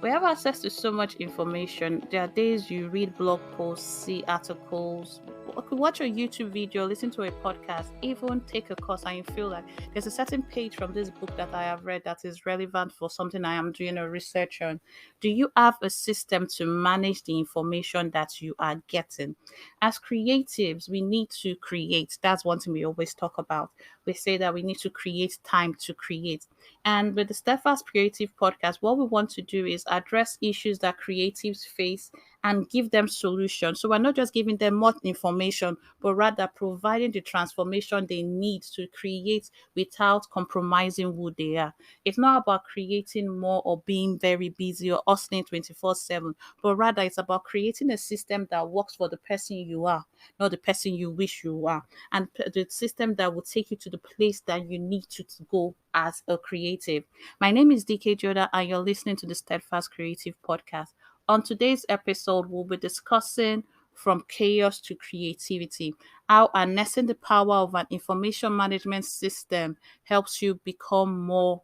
We have access to so much information. There are days you read blog posts, see articles, watch a YouTube video, listen to a podcast, even take a course, and you feel like there's a certain page from this book that I have read that is relevant for something I am doing a research on. Do you have a system to manage the information that you are getting? As creatives, we need to create. That's one thing we always talk about. We say that we need to create time to create. And with the Steadfast Creative Podcast, what we want to do is address issues that creatives face and give them solutions. So we're not just giving them more information, but rather providing the transformation they need to create without compromising who they are. It's not about creating more or being very busy or hustling 24/7, but rather it's about creating a system that works for the person you are, not the person you wish you are, and the system that will take you to the place that you need to go as a creative. My name is DK Joda, and you're listening to the Steadfast Creative Podcast. On today's episode, we'll be discussing from chaos to creativity, how harnessing the power of an information management system helps you become more,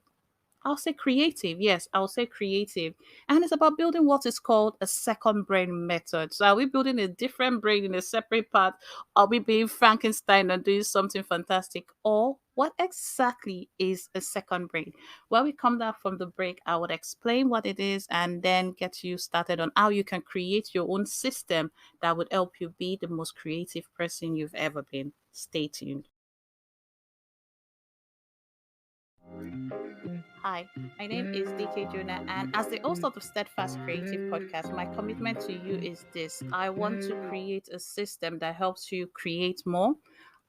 I'll say creative. Yes, I'll say creative. And it's about building what is called a second brain method. So are we building a different brain in a separate part? Are we being Frankenstein and doing something fantastic? Or what exactly is a second brain? When we come back from the break, I would explain what it is and then get you started on how you can create your own system that would help you be the most creative person you've ever been. Stay tuned. Hi, my name is DK Jonah, and as the host of the Steadfast Creative Podcast, my commitment to you is this: I want to create a system that helps you create more.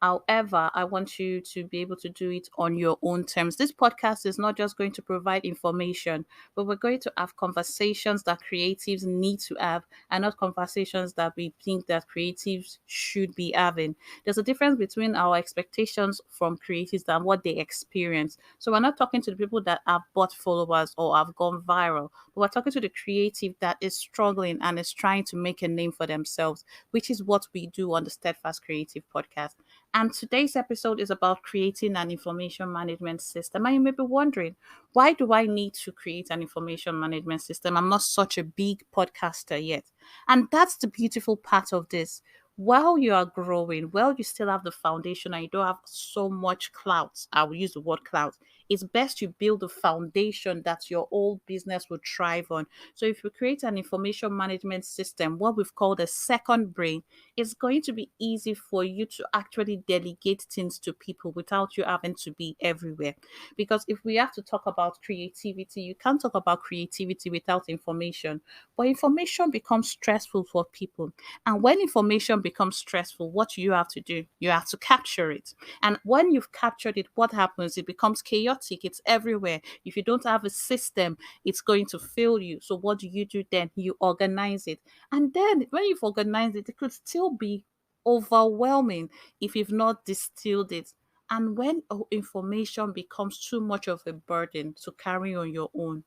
However, I want you to be able to do it on your own terms. This podcast is not just going to provide information, but we're going to have conversations that creatives need to have and not conversations that we think that creatives should be having. There's a difference between our expectations from creatives and what they experience. So we're not talking to the people that have bought followers or have gone viral, but we're talking to the creative that is struggling and is trying to make a name for themselves, which is what we do on the Steadfast Creative Podcast. And today's episode is about creating an information management system. And you may be wondering, why do I need to create an information management system? I'm not such a big podcaster yet. And that's the beautiful part of this. While you are growing, while you still have the foundation and you don't have so much clouds, I will use the word clouds, it's best you build a foundation that your whole business will thrive on. So if you create an information management system, what we've called a second brain, it's going to be easy for you to actually delegate things to people without you having to be everywhere. Because if we have to talk about creativity, you can't talk about creativity without information. But information becomes stressful for people. And when information becomes stressful, what you have to do? You have to capture it. And when you've captured it, what happens? It becomes chaotic. It's everywhere. If you don't have a system, it's going to fail you. So what do you do then? You organize it. And then when you've organized it, it could still be overwhelming if you've not distilled it. And when information becomes too much of a burden to carry on your own,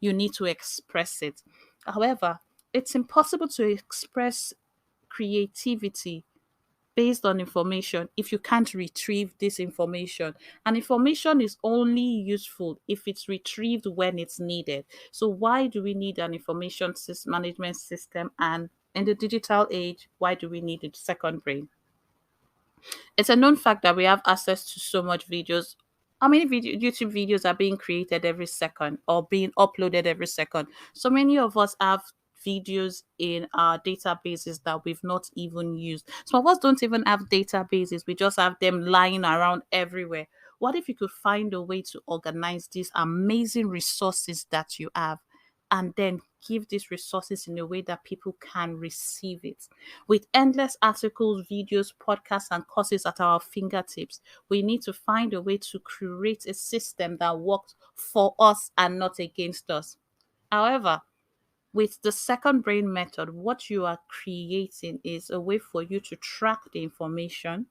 you need to express it. However, it's impossible to express creativity based on information if you can't retrieve this information. And information is only useful if it's retrieved when it's needed. So why do we need an information management system? And in the digital age, why do we need a second brain? It's a known fact that we have access to so much videos. How many YouTube videos are being created every second or being uploaded every second? So many of us have videos in our databases that we've not even used. Some of us don't even have databases, we just have them lying around everywhere. What if you could find a way to organize these amazing resources that you have and then give these resources in a way that people can receive it? With endless articles, videos, podcasts, and courses at our fingertips, we need to find a way to create a system that works for us and not against us. However, with the second brain method, what you are creating is a way for you to track the information,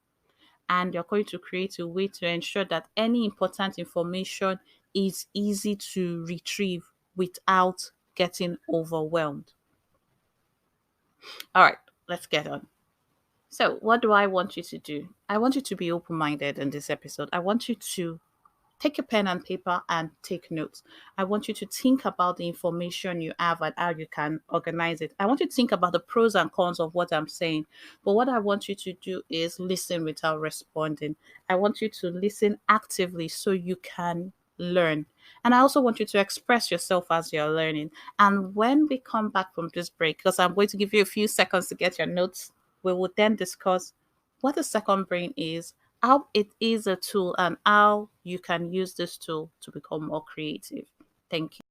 and you're going to create a way to ensure that any important information is easy to retrieve without getting overwhelmed. All right, let's get on. So, what do I want you to do? I want you to be open minded in this episode. I want you to Take a pen and paper and take notes. I want you to think about the information you have and how you can organize it. I want you to think about the pros and cons of what I'm saying. But what I want you to do is listen without responding. I want you to listen actively so you can learn. And I also want you to express yourself as you're learning. And when we come back from this break, because I'm going to give you a few seconds to get your notes, we will then discuss what the second brain is, how it is a tool, and how you can use this tool to become more creative. Thank you.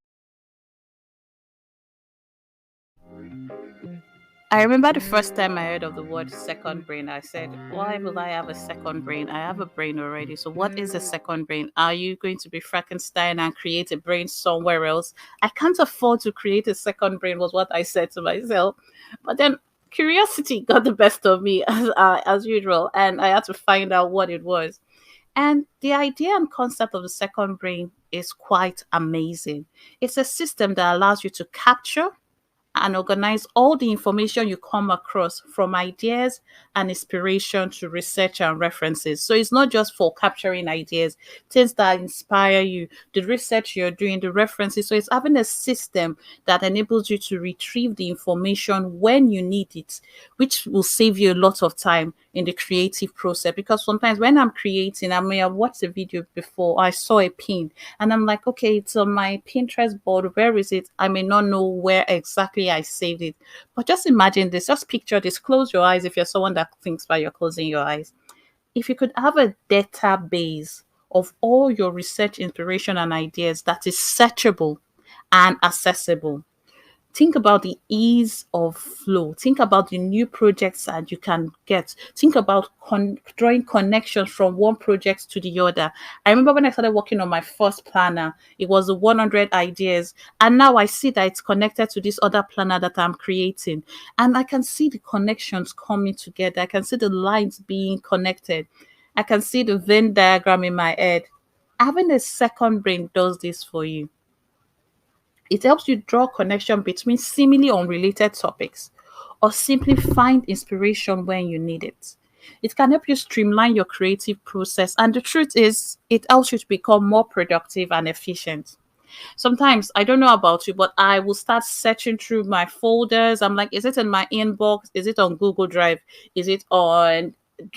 I remember the first time I heard of the word second brain, I said, why will I have a second brain? I have a brain already. So, what is a second brain? Are you going to be Frankenstein and create a brain somewhere else? I can't afford to create a second brain, was what I said to myself. But then curiosity got the best of me, as usual, and I had to find out what it was. And the idea and concept of the second brain is quite amazing. It's a system that allows you to capture and organize all the information you come across, from ideas and inspiration to research and references. So it's not just for capturing ideas, things that inspire you, the research you're doing, the references. So it's having a system that enables you to retrieve the information when you need it, which will save you a lot of time in the creative process. Because sometimes when I'm creating, I may have watched a video before, I saw a pin and I'm like, okay, it's on my Pinterest board. Where is it? I may not know where exactly I saved it. But just imagine this, just picture this. Close your eyes if you're someone that thinks while you're closing your eyes. If you could have a database of all your research inspiration and ideas that is searchable and accessible, think about the ease of flow. Think about the new projects that you can get. Think about drawing connections from one project to the other. I remember when I started working on my first planner, it was the 100 ideas. And now I see that it's connected to this other planner that I'm creating. And I can see the connections coming together. I can see the lines being connected. I can see the Venn diagram in my head. Having a second brain does this for you. It helps you draw connection between seemingly unrelated topics or simply find inspiration when you need it. It can help you streamline your creative process, and the truth is, it helps you to become more productive and efficient. Sometimes I don't know about you, but I will start searching through my folders. I'm like, is it in my inbox? Is it on Google Drive? Is it on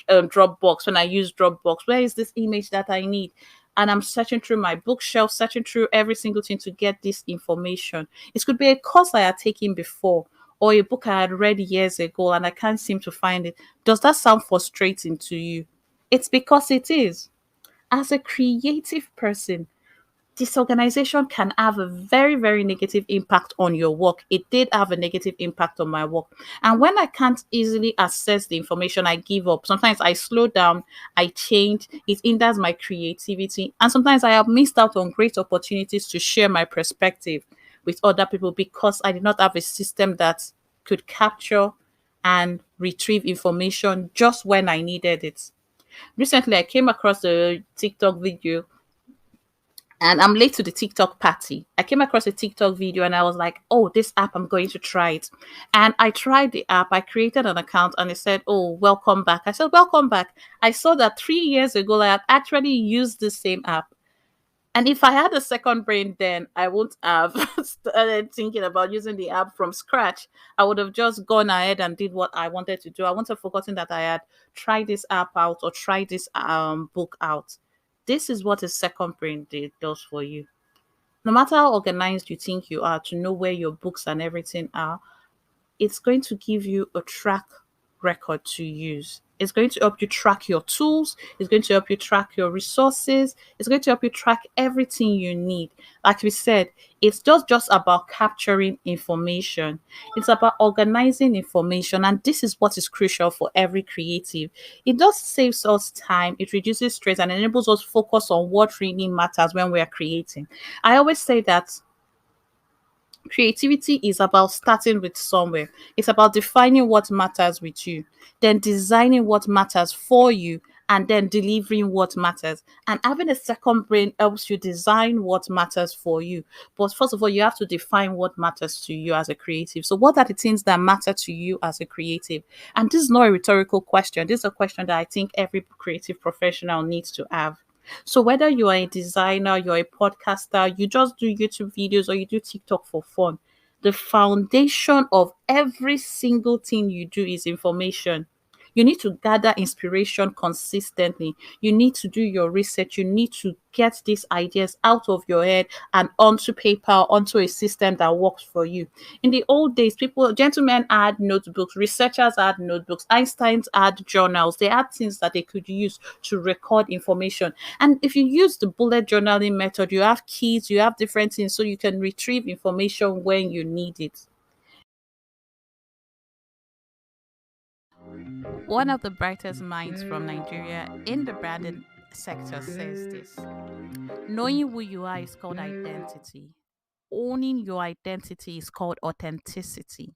Dropbox? When I use Dropbox, where is this image that I need? And I'm searching through my bookshelf, searching through every single thing to get this information. It could be a course I had taken before or a book I had read years ago and I can't seem to find it. Does that sound frustrating to you? It's because it is. As a creative person, disorganization can have a very, very negative impact on your work. It did have a negative impact on my work. And when I can't easily access the information, I give up. Sometimes I slow down, I change, it hinders my creativity. And sometimes I have missed out on great opportunities to share my perspective with other people because I did not have a system that could capture and retrieve information just when I needed it. Recently, I came across a TikTok video and I'm late to the TikTok party. I came across a TikTok video and I was like, oh, this app, I'm going to try it. And I tried the app. I created an account and it said, oh, welcome back. I said, welcome back. I saw that 3 years ago I had actually used the same app. And if I had a second brain then, I wouldn't have started thinking about using the app from scratch. I would have just gone ahead and did what I wanted to do. I wouldn't have forgotten that I had tried this app out or tried this book out. This is what a second brain does for you. No matter how organized you think you are to know where your books and everything are, it's going to give you a track record to use. It's going to help you track your tools. It's going to help you track your resources. It's going to help you track everything you need. Like we said, it's just about capturing information. It's about organizing information. And this is what is crucial for every creative. It does saves us time. It reduces stress and enables us to focus on what really matters when we are creating. I always say that creativity is about starting with somewhere. It's about defining what matters with you, then designing what matters for you, and then delivering what matters. And having a second brain helps you design what matters for you. But first of all, you have to define what matters to you as a creative. So, what are the things that matter to you as a creative? And this is not a rhetorical question. This is a question that I think every creative professional needs to have. So whether you are a designer, you're a podcaster, you just do YouTube videos or you do TikTok for fun, the foundation of every single thing you do is information. You need to gather inspiration consistently. You need to do your research. You need to get these ideas out of your head and onto paper, onto a system that works for you. In the old days, people, gentlemen had notebooks, researchers had notebooks, Einsteins had journals. They had things that they could use to record information. And if you use the bullet journaling method, you have keys, you have different things so you can retrieve information when you need it. One of the brightest minds from Nigeria in the branding sector says this: knowing who you are is called identity, owning your identity is called authenticity,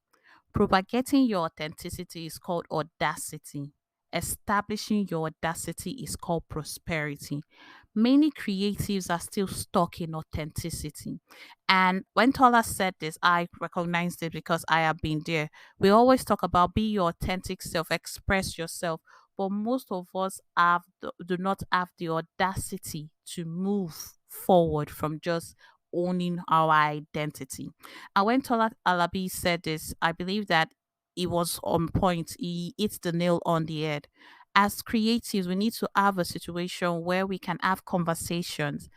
propagating your authenticity is called audacity. Establishing your audacity is called prosperity. Many creatives are still stuck in authenticity. And when Tola said this, I recognized it because I have been there. We always talk about be your authentic self, express yourself. But most of us do not have the audacity to move forward from just owning our identity. And when Tola Alabi said this, I believe that it was on point. He hit the nail on the head. As creatives, we need to have a situation where we can have conversations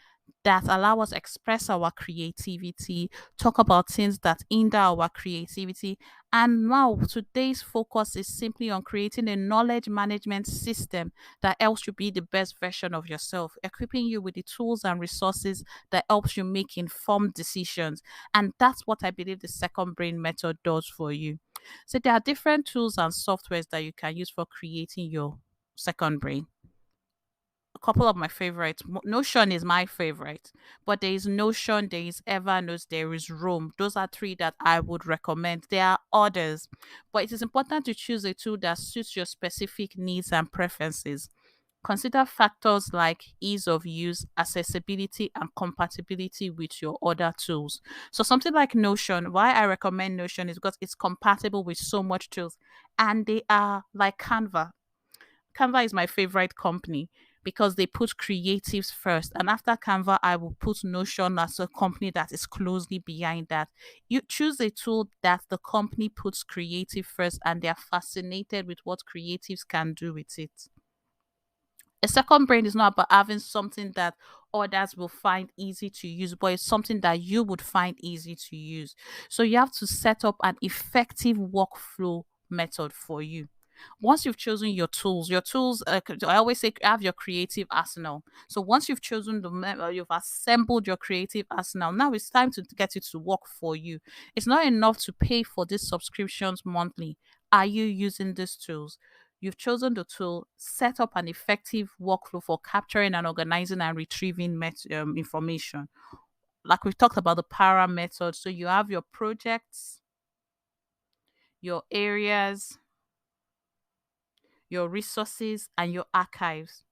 that allow us express our creativity, talk about things that hinder our creativity. And now today's focus is simply on creating a knowledge management system that helps you be the best version of yourself, equipping you with the tools and resources that helps you make informed decisions. And that's what I believe the second brain method does for you. So there are different tools and softwares that you can use for creating your second brain. A couple of my favorites. Notion is my favorite, but there is Notion, there is Evernote, there is Roam. Those are three that I would recommend. There are others, but it is important to choose a tool that suits your specific needs and preferences. Consider factors like ease of use, accessibility, and compatibility with your other tools. So, something like Notion, why I recommend Notion is because it's compatible with so much tools, and they are like Canva. Canva is my favorite company because they put creatives first. And after Canva, I will put Notion as a company that is closely behind that. You choose a tool that the company puts creative first and they're fascinated with what creatives can do with it. A second brain is not about having something that others will find easy to use, but it's something that you would find easy to use. So you have to set up an effective workflow method for you. Once you've chosen your tools, I always say have your creative arsenal. So once you've chosen you've assembled your creative arsenal, now it's time to get it to work for you. It's not enough to pay for these subscriptions monthly. Are you using these tools? You've chosen the tool, set up an effective workflow for capturing and organizing and retrieving information. Like we've talked about the para method. So you have your projects, your areas, your resources, and your archives.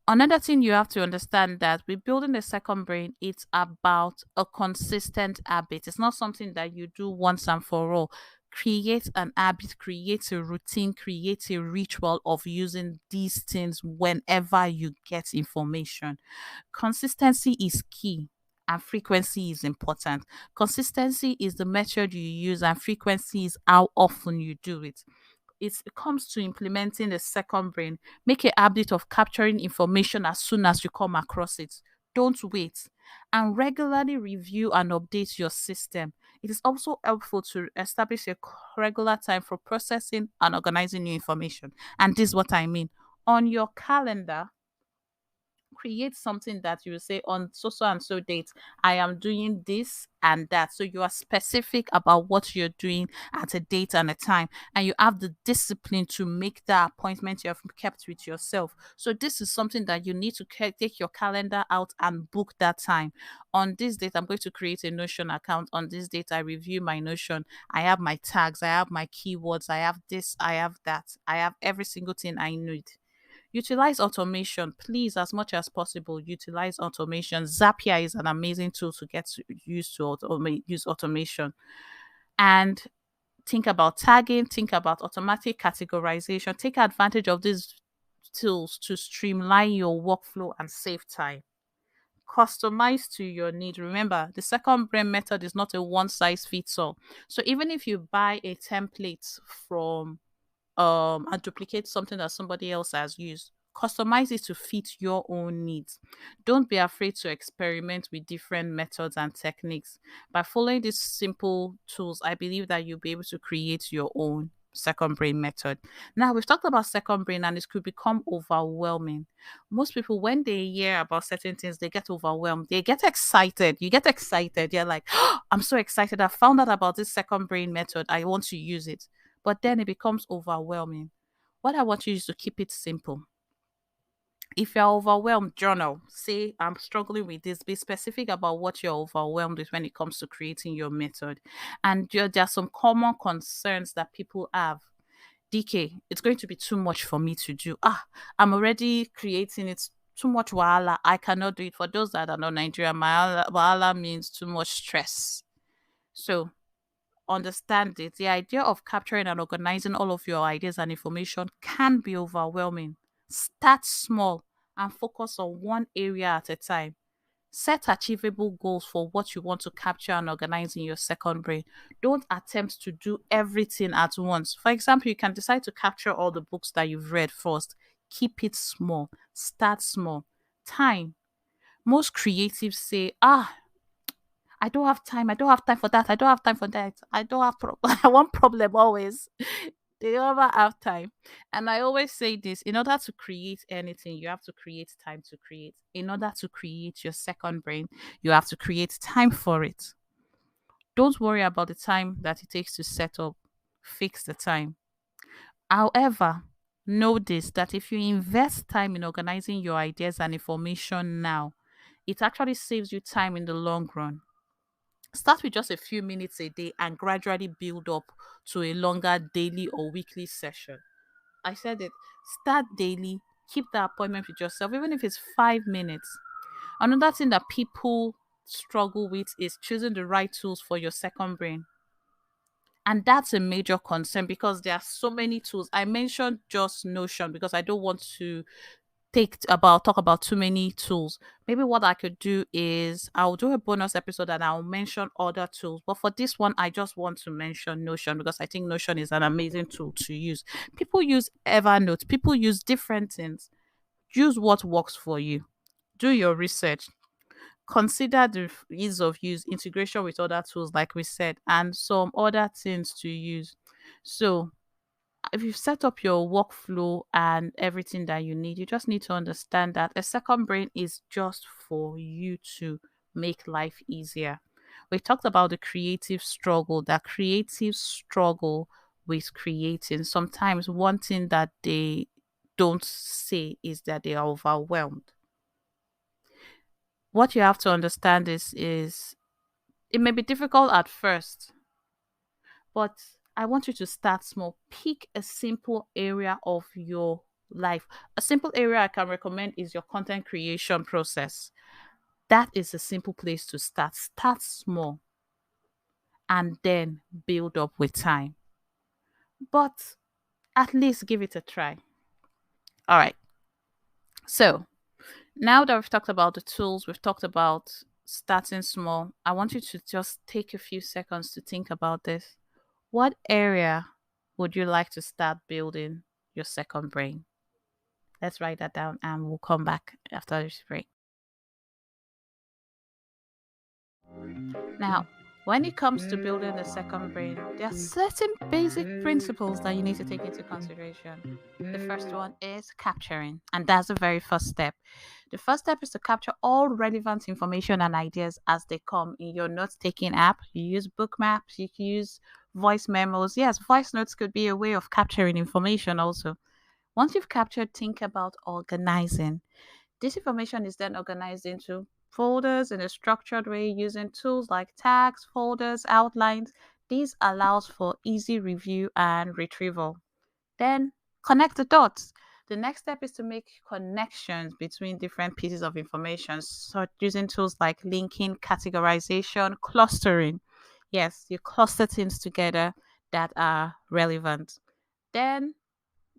Another thing you have to understand that with building a second brain, it's about a consistent habit. It's not something that you do once and for all. Create an habit, create a routine, create a ritual of using these things whenever you get information. Consistency is key. And frequency is important. Consistency is the method you use, and frequency is how often you do it. It comes to implementing the second brain. Make a habit of capturing information as soon as you come across it. Don't wait. And regularly review and update your system. It is also helpful to establish a regular time for processing and organizing new information. And this is what I mean. On your calendar, create something that you say on so and so date, I am doing this and that. So you are specific about what you're doing at a date and a time, and you have the discipline to make that appointment you have kept with yourself. So this is something that you need to take your calendar out and book that time. On this date, I'm going to create a Notion account. On this date, I review my Notion. I have my tags, I have my keywords, I have this, I have that, I have every single thing I need. Utilize automation, please, as much as possible. Utilize automation. Zapier is an amazing tool to get to use to use automation. And think about tagging, think about automatic categorization. Take advantage of these tools to streamline your workflow and save time. Customize to your need. Remember, the second brain method is not a one size fits all. So even if you buy a template from and duplicate something that somebody else has used, customize it to fit your own needs. Don't be afraid to experiment with different methods and techniques. By following these simple tools, I believe that you'll be able to create your own second brain method. Now, we've talked about second brain and it could become overwhelming. Most people, when they hear about certain things, they get overwhelmed, they get excited. You get excited, you're like, oh, I'm so excited, I found out about this second brain method, I want to use it. But then it becomes overwhelming. What I want you is to keep it simple. If you're overwhelmed, journal. Say, I'm struggling with this. Be specific about what you're overwhelmed with when it comes to creating your method. And there are some common concerns that people have. DK, it's going to be too much for me to do. I'm already creating it. Too much wahala. I cannot do it. For those that are not Nigerian, wahala means too much stress. So understand it. The idea of capturing and organizing all of your ideas and information can be overwhelming. Start small and focus on one area at a time. Set achievable goals for what you want to capture and organize in your second brain. Don't attempt to do everything at once. For example, you can decide to capture all the books that you've read first. Keep it small. Start small. Time. Most creatives say, I don't have time. I don't have time for that. I don't have time for that. I don't have I want problem always. They never have time. And I always say this, in order to create anything, you have to create time to create. In order to create your second brain, you have to create time for it. Don't worry about the time that it takes to set up. Fix the time. However, know this, that if you invest time in organizing your ideas and information now, it actually saves you time in the long run. Start with just a few minutes a day and gradually build up to a longer daily or weekly session. I said it. Start daily. Keep the appointment with yourself, even if it's 5 minutes. Another thing that people struggle with is choosing the right tools for your second brain. And that's a major concern because there are so many tools. I mentioned just Notion because I don't want to talk about too many tools. Maybe what I could do is I'll do a bonus episode and I'll mention other tools. But for this one, I just want to mention Notion because I think Notion is an amazing tool to use. People use Evernote, people use different things. Use what works for you. Do your research. Consider the ease of use, integration with other tools, like we said, and some other things to use. So if you've set up your workflow and everything that you need, you just need to understand that a second brain is just for you to make life easier. We talked about the creative struggle, that creatives struggle with creating. Sometimes one thing that they don't say is that they are overwhelmed. What you have to understand is it may be difficult at first, but I want you to start small. Pick a simple area of your life. A simple area I can recommend is your content creation process. That is a simple place to start. Start small and then build up with time. But at least give it a try. All right. So now that we've talked about the tools, we've talked about starting small, I want you to just take a few seconds to think about this. What area would you like to start building your second brain? Let's write that down and we'll come back after this break. Now, when it comes to building the second brain, there are certain basic principles that you need to take into consideration. The first one is capturing, and that's the very first step. The first step is to capture all relevant information and ideas as they come in your note taking app. You use book maps, you can use voice memos. Yes, voice notes could be a way of capturing information also. Once you've captured, think about organizing. This information is then organized into folders in a structured way using tools like tags, folders, outlines. This allows for easy review and retrieval. Then connect the dots. The next step is to make connections between different pieces of information, so using tools like linking, categorization, clustering. Yes, you cluster things together that are relevant. Then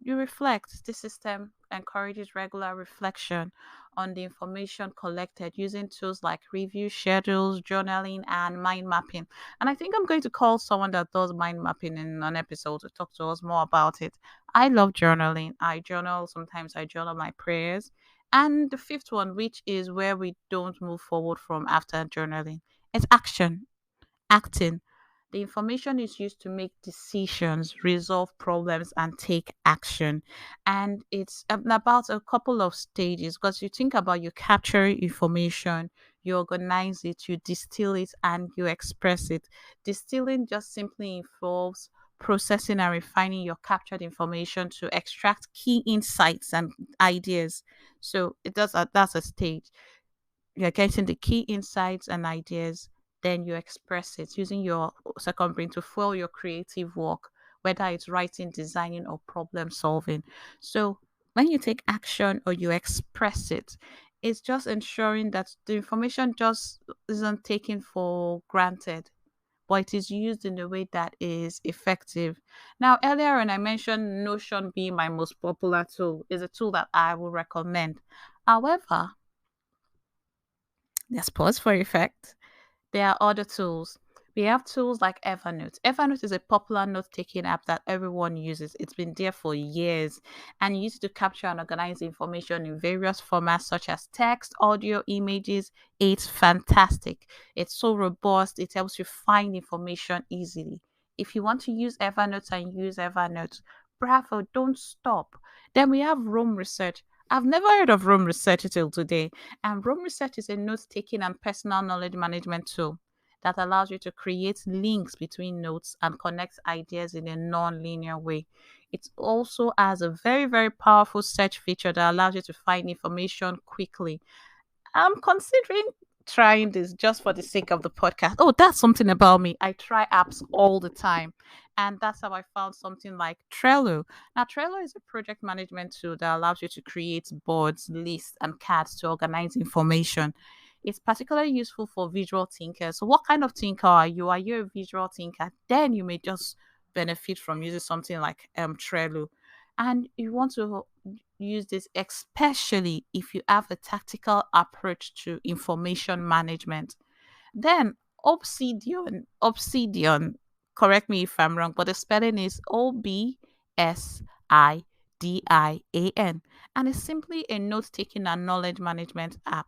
you reflect the system encourages regular reflection on the information collected using tools like review schedules, journaling, and mind mapping. And I think I'm going to call someone that does mind mapping in an episode to talk to us more about it. I love journaling. I journal, sometimes I journal my prayers. And the fifth one, which is where we don't move forward from after journaling, is action. Acting. The information is used to make decisions, resolve problems, and take action. And it's about a couple of stages because you think about you capture information, you organize it, you distill it, and you express it. Distilling just simply involves processing and refining your captured information to extract key insights and ideas. So it does that's a stage. You're getting the key insights and ideas, then you express it using your second brain to fuel your creative work, whether it's writing, designing, or problem solving. So when you take action or you express it, it's just ensuring that the information just isn't taken for granted, but it is used in a way that is effective. Now, earlier when I mentioned Notion being my most popular tool, is a tool that I will recommend. However, let's pause for effect. There are other tools. We have tools like Evernote. Evernote is a popular note taking app that everyone uses. It's been there for years and used to capture and organize information in various formats such as text, audio, images. It's fantastic. It's so robust. It helps you find information easily. If you want to use Evernote and use Evernote, bravo, don't stop. Then we have Roam Research. I've never heard of Roam Research till today. And Roam Research is a note taking and personal knowledge management tool that allows you to create links between notes and connect ideas in a non-linear way. It also has a very, very powerful search feature that allows you to find information quickly. I'm considering trying this just for the sake of the podcast. Oh, that's something about me. I try apps all the time. And that's how I found something like Trello. Now, Trello is a project management tool that allows you to create boards, lists, and cards to organize information. It's particularly useful for visual thinkers. So, what kind of thinker are you? Are you a visual thinker? Then you may just benefit from using something like Trello. And you want to use this especially if you have a tactical approach to information management. Then Obsidian, correct me if I'm wrong, but the spelling is Obsidian. And it's simply a note taking and knowledge management app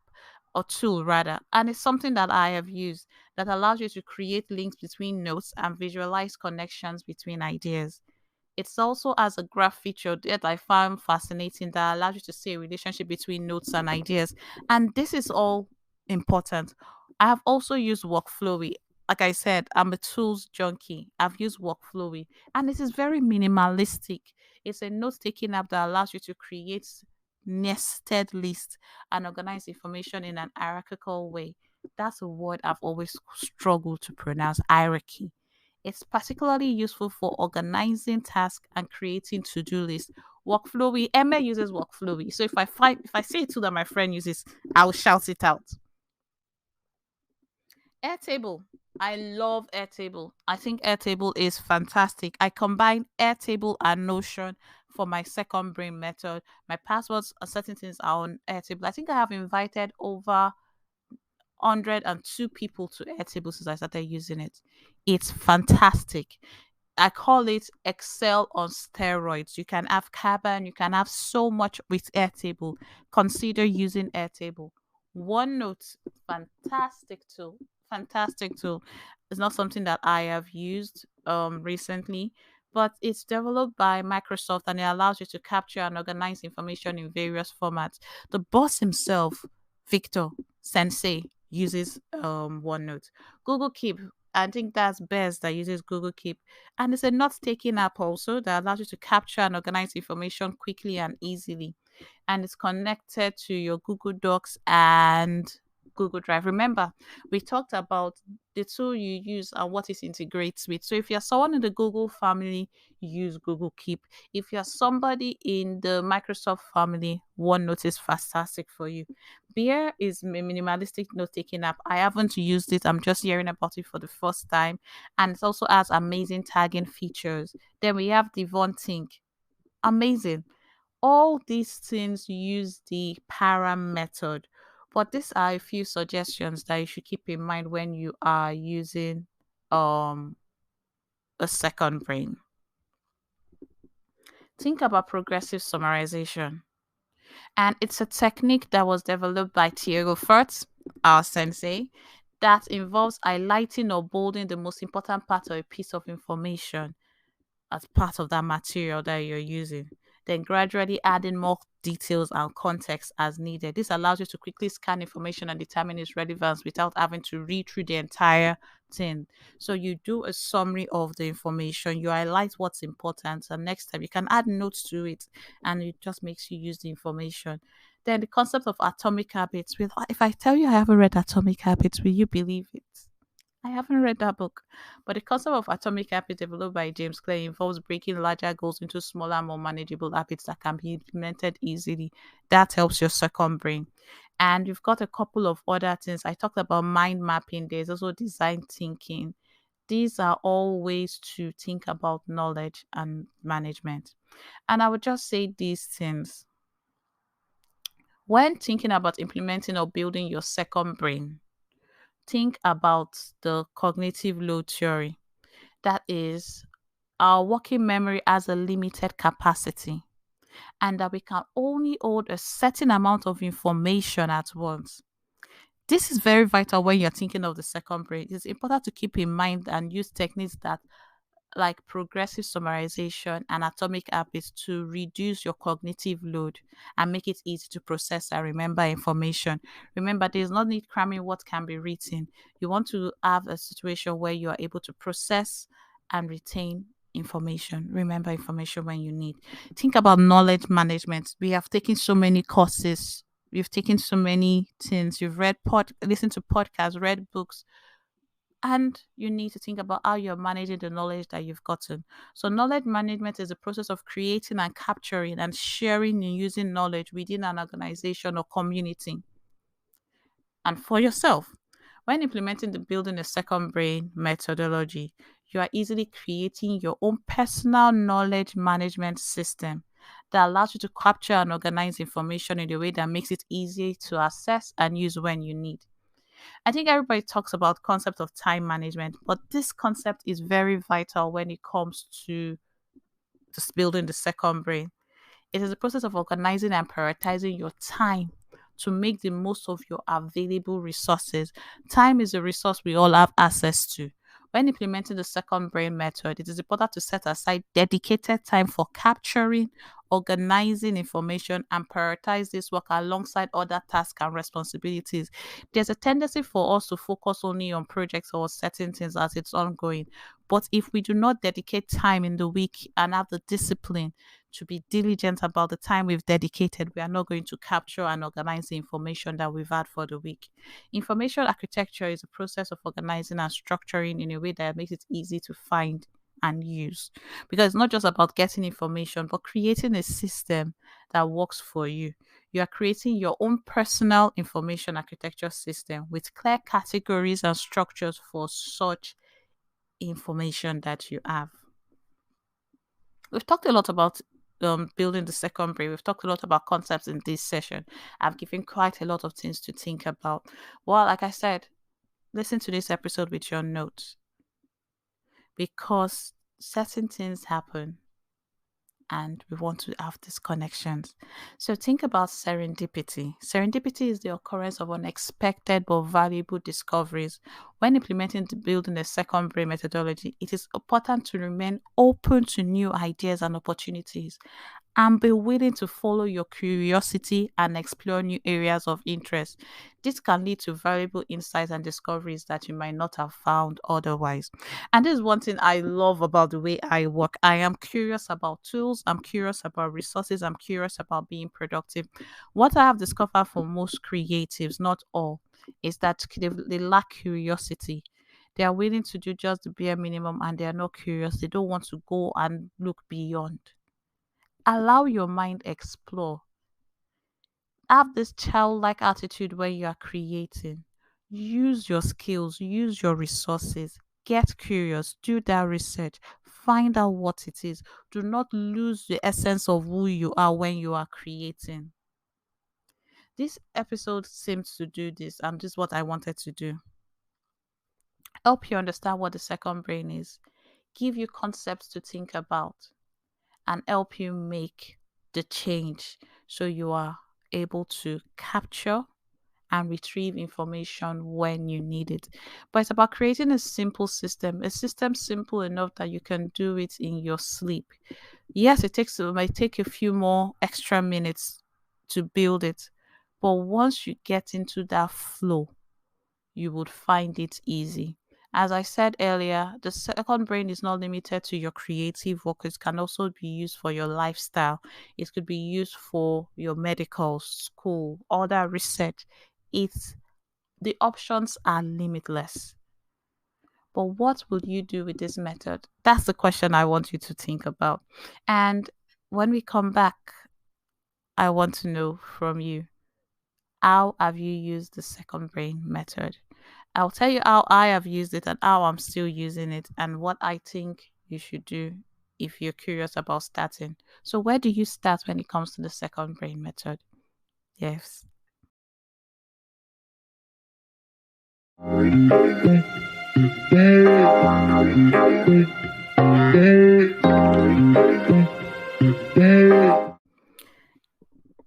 or tool rather. And it's something that I have used that allows you to create links between notes and visualize connections between ideas. It's also has a graph feature that I found fascinating that allows you to see a relationship between notes and ideas. And this is all important. I have also used Workflowy. Like I said, I'm a tools junkie. I've used Workflowy and it is very minimalistic. It's a note taking app that allows you to create nested lists and organize information in an hierarchical way. That's a word I've always struggled to pronounce, hierarchy. It's particularly useful for organizing tasks and creating to-do lists. Workflowy, Emma uses Workflowy. So if I see a tool that my friend uses, I'll shout it out. Airtable. I love Airtable. I think Airtable is fantastic. I combine Airtable and Notion for my second brain method. My passwords and certain things are on Airtable. I think I have invited over 102 people to Airtable since I started using it. It's fantastic. I call it Excel on steroids. You can have Carbon, you can have so much with Airtable. Consider using Airtable. OneNote, fantastic tool. Fantastic tool. It's not something that I have used recently, but it's developed by Microsoft and it allows you to capture and organize information in various formats. The boss himself, Victor Sensei, uses OneNote. Google Keep, I think that's best that uses Google Keep. And it's a note taking app also that allows you to capture and organize information quickly and easily. And it's connected to your Google Docs and Google Drive. Remember, we talked about the tool you use and what it integrates with. So if you're someone in the Google family, use Google Keep. If you're somebody in the Microsoft family, OneNote is fantastic for you. Beer is a minimalistic note taking app. I haven't used it. I'm just hearing about it for the first time. And it also has amazing tagging features. Then we have Devon Think. Amazing. All these things use the para method. But these are a few suggestions that you should keep in mind when you are using um a second brain. Think about progressive summarization. And it's a technique that was developed by Thierry Furtz, our sensei, that involves highlighting or bolding the most important part of a piece of information as part of that material that you're using, then gradually adding more details and context as needed. This allows you to quickly scan information and determine its relevance without having to read through the entire thing. So you do a summary of the information, you highlight what's important, and next time you can add notes to it, and it just makes you use the information. Then the concept of atomic habits. With if I tell you I haven't read Atomic Habits, will you believe it? I haven't read that book, but the concept of atomic habits developed by James Clear involves breaking larger goals into smaller, more manageable habits that can be implemented easily. That helps your second brain. And you've got a couple of other things. I talked about mind mapping, there's also design thinking. These are all ways to think about knowledge and management. And I would just say these things when thinking about implementing or building your second brain. Think about the cognitive load theory. That is, our working memory has a limited capacity and that we can only hold a certain amount of information at once. This is very vital when you're thinking of the second brain. It's important to keep in mind and use techniques that like progressive summarization and atomic habits to reduce your cognitive load and make it easy to process and remember information. Remember, there's no need cramming what can be written. You want to have a situation where you are able to process and retain information, remember information when you need. Think about knowledge management. We have taken so many courses. We've taken so many things. You've listened to podcasts, read books, and you need to think about how you're managing the knowledge that you've gotten. So, knowledge management is the process of creating and capturing and sharing and using knowledge within an organization or community and for yourself. When implementing the building a second brain methodology, you are easily creating your own personal knowledge management system that allows you to capture and organize information in a way that makes it easy to access and use when you need. I think everybody talks about concept of time management, but this concept is very vital when it comes to just building the second brain. It is a process of organizing and prioritizing your time to make the most of your available resources. Time is a resource we all have access to. When implementing the second brain method, it is important to set aside dedicated time for capturing, organizing information, and prioritize this work alongside other tasks and responsibilities. There's a tendency for us to focus only on projects or certain things as it's ongoing. But if we do not dedicate time in the week and have the discipline to be diligent about the time we've dedicated, we are not going to capture and organize the information that we've had for the week. Information architecture is a process of organizing and structuring in a way that makes it easy to find and use. Because it's not just about getting information, but creating a system that works for you. You are creating your own personal information architecture system with clear categories and structures for such information that you have. We've talked a lot about building the second brain. We've talked a lot about concepts in this session. I've given quite a lot of things to think about. Well, like I said, listen to this episode with your notes because certain things happen and we want to have these connections. So think about serendipity. Serendipity is the occurrence of unexpected but valuable discoveries. When implementing the building a second brain methodology, it is important to remain open to new ideas and opportunities and be willing to follow your curiosity and explore new areas of interest. This can lead to valuable insights and discoveries that you might not have found otherwise. And this is one thing I love about the way I work. I am curious about tools, I'm curious about resources, I'm curious about being productive. What I have discovered for most creatives, not all, is that they lack curiosity. They are willing to do just the bare minimum and they are not curious. They don't want to go and look beyond. Allow your mind explore. Have this childlike attitude when you are creating. Use your skills, use your resources. Get curious, do that research, Find out what it is. Do not lose the essence of who you are when you are creating. This episode seems to do this, and this is what I wanted to do. Help you understand what the second brain is, give you concepts to think about, and help you make the change so you are able to capture and retrieve information when you need it. But it's about creating a system simple enough that you can do it in your sleep. Yes, it might take a few more extra minutes to build it, but once you get into that flow, you would find it easy. As I said earlier, the second brain is not limited to your creative work. It can also be used for your lifestyle. It could be used for your medical, school, other research. It's the options are limitless. But what will you do with this method? That's the question I want you to think about. And when we come back, I want to know from you, how have you used the second brain method? I'll tell you how I have used it and how I'm still using it and what I think you should do if you're curious about starting. So, where do you start when it comes to the second brain method? Yes.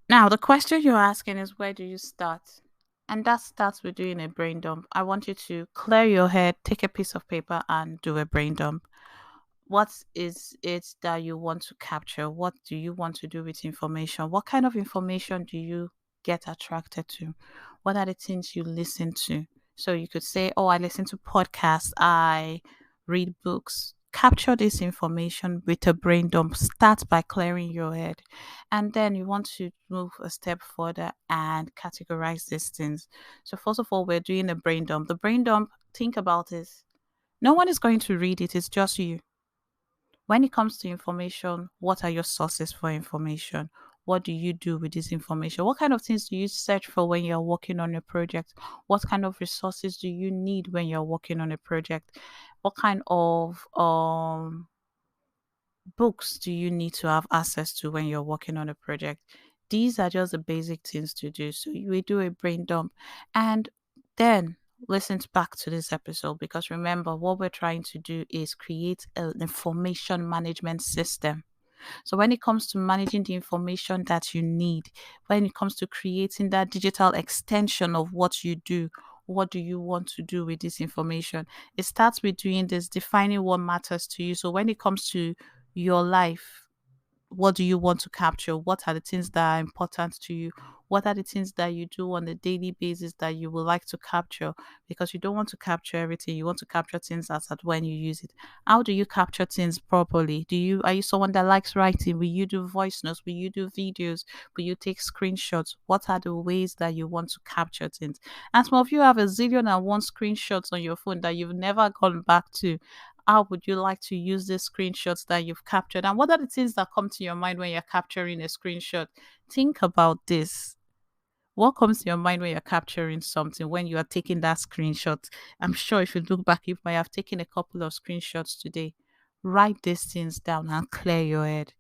Now, the question you're asking is, where do you start? And that starts with doing a brain dump. I want you to clear your head, take a piece of paper, and do a brain dump. What is it that you want to capture? What do you want to do with information? What kind of information do you get attracted to? What are the things you listen to? So you could say, oh, I listen to podcasts, I read books. Capture this information with a brain dump. Start by clearing your head. And then you want to move a step further and categorize these things. So, first of all, we're doing a brain dump. The brain dump, think about this. No one is going to read it, it's just you. When it comes to information, what are your sources for information? What do you do with this information? What kind of things do you search for when you're working on a project? What kind of resources do you need when you're working on a project? What kind of books do you need to have access to when you're working on a project? These are just the basic things to do. So we do a brain dump and then listen back to this episode, because remember, what we're trying to do is create an information management system. So when it comes to managing the information that you need, when it comes to creating that digital extension of what you do, what do you want to do with this information? It starts with doing this, defining what matters to you. So when it comes to your life, what do you want to capture? What are the things that are important to you? What are the things that you do on a daily basis that you would like to capture? Because you don't want to capture everything. You want to capture things as at when you use it. How do you capture things properly? Are you someone that likes writing? Will you do voice notes? Will you do videos? Will you take screenshots? What are the ways that you want to capture things? And some of you have a zillion and one screenshots on your phone that you've never gone back to. How would you like to use the screenshots that you've captured? And what are the things that come to your mind when you're capturing a screenshot? Think about this. What comes to your mind when you're capturing something, when you are taking that screenshot? I'm sure if you look back, you might have taken a couple of screenshots today. Write these things down and clear your head.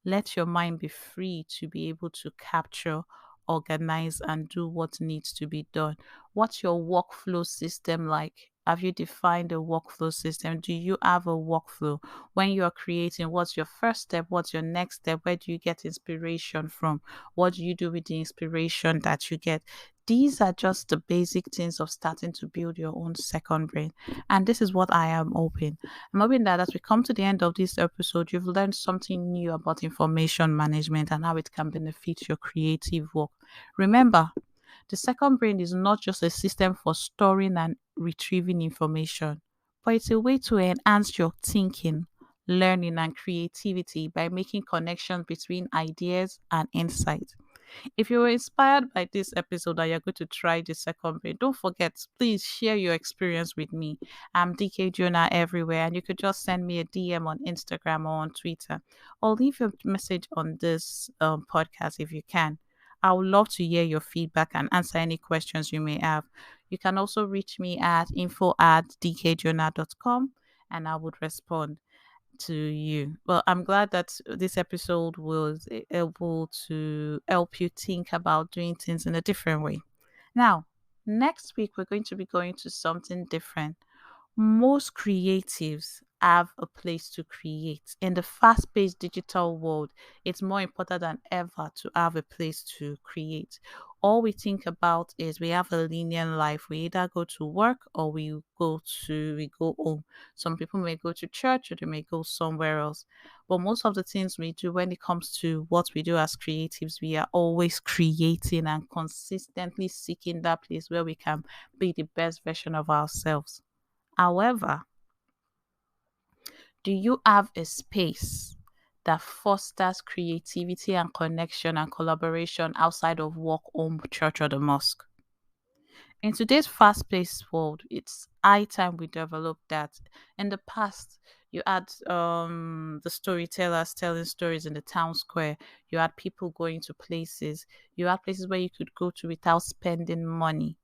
Let your mind be free to be able to capture, organize, and do what needs to be done. What's your workflow system like? Have you defined a workflow system? Do you have a workflow? When you're creating, what's your first step? What's your next step? Where do you get inspiration from? What do you do with the inspiration that you get? These are just the basic things of starting to build your own second brain. And this is what I am hoping. I'm hoping that as we come to the end of this episode, you've learned something new about information management and how it can benefit your creative work. Remember, the second brain is not just a system for storing and retrieving information, but it's a way to enhance your thinking, learning, and creativity by making connections between ideas and insights. If you were inspired by this episode and you're going to try the second brain, don't forget, please share your experience with me. I'm DK Jonah everywhere, and you could just send me a DM on Instagram or on Twitter, or leave a message on this podcast if you can. I would love to hear your feedback and answer any questions you may have. You can also reach me at info@dkjonah.com and I would respond. to you. Well, I'm glad that this episode was able to help you think about doing things in a different way. Now, next week, we're going to be going to something different. Most creatives have a place to create. In the fast paced digital world, it's more important than ever to have a place to create. All we think about is we have a linear life. We either go to work or we go home. Some people may go to church or they may go somewhere else. But most of the things we do when it comes to what we do as creatives, we are always creating and consistently seeking that place where we can be the best version of ourselves. However, do you have a space that fosters creativity and connection and collaboration outside of work, home, church, or the mosque? In today's fast paced world, it's high time we develop that. In the past, you had the storytellers telling stories in the town square. You had people going to places. You had places where you could go to without spending money.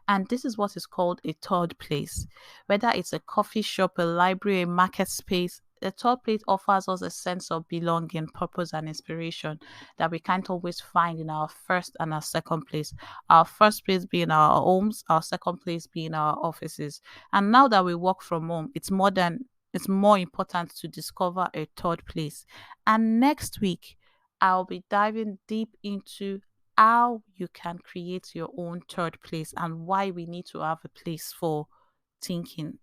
And this is what is called a third place. Whether it's a coffee shop, a library, a market space, a third place offers us a sense of belonging, purpose, and inspiration that we can't always find in our first and our second place. Our first place being our homes, our second place being our offices. And now that we work from home, it's more important to discover a third place. And next week, I'll be diving deep into how you can create your own third place and why we need to have a place for thinking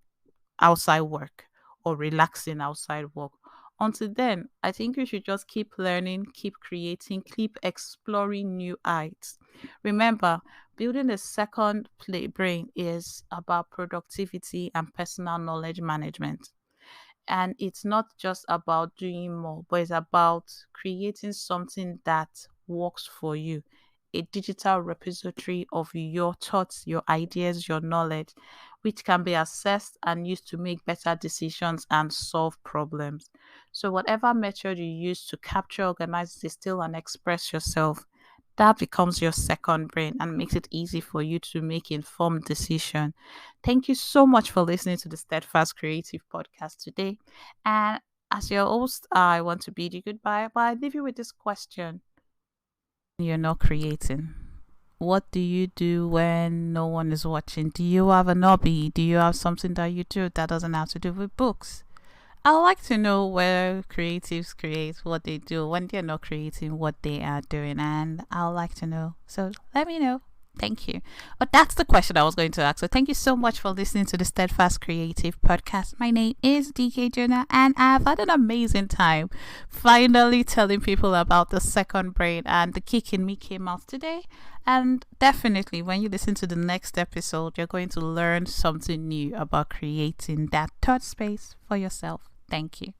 outside work or relaxing outside work. Until then, I think you should just keep learning, keep creating, keep exploring new heights. Remember, building a second play brain is about productivity and personal knowledge management. And it's not just about doing more, but it's about creating something that works for you, a digital repository of your thoughts, your ideas, your knowledge, which can be assessed and used to make better decisions and solve problems. So whatever method you use to capture, organize, distill, and express yourself, that becomes your second brain and makes it easy for you to make informed decision. Thank you so much for listening to the Steadfast Creative Podcast today. And as your host, I want to bid you goodbye, but I leave you with this question. You're not creating. What do you do when no one is watching? Do you have an hobby? Do you have something that you do that doesn't have to do with books? I would like to know where creatives create what they do when they're not creating what they are doing, and I would like to know. So let me know. Thank you. But that's the question I was going to ask. So thank you so much for listening to the Steadfast Creative Podcast. My name is DK Jonah, and I've had an amazing time finally telling people about the second brain, and the kick in me came out today. And definitely, when you listen to the next episode, you're going to learn something new about creating that third space for yourself. Thank you.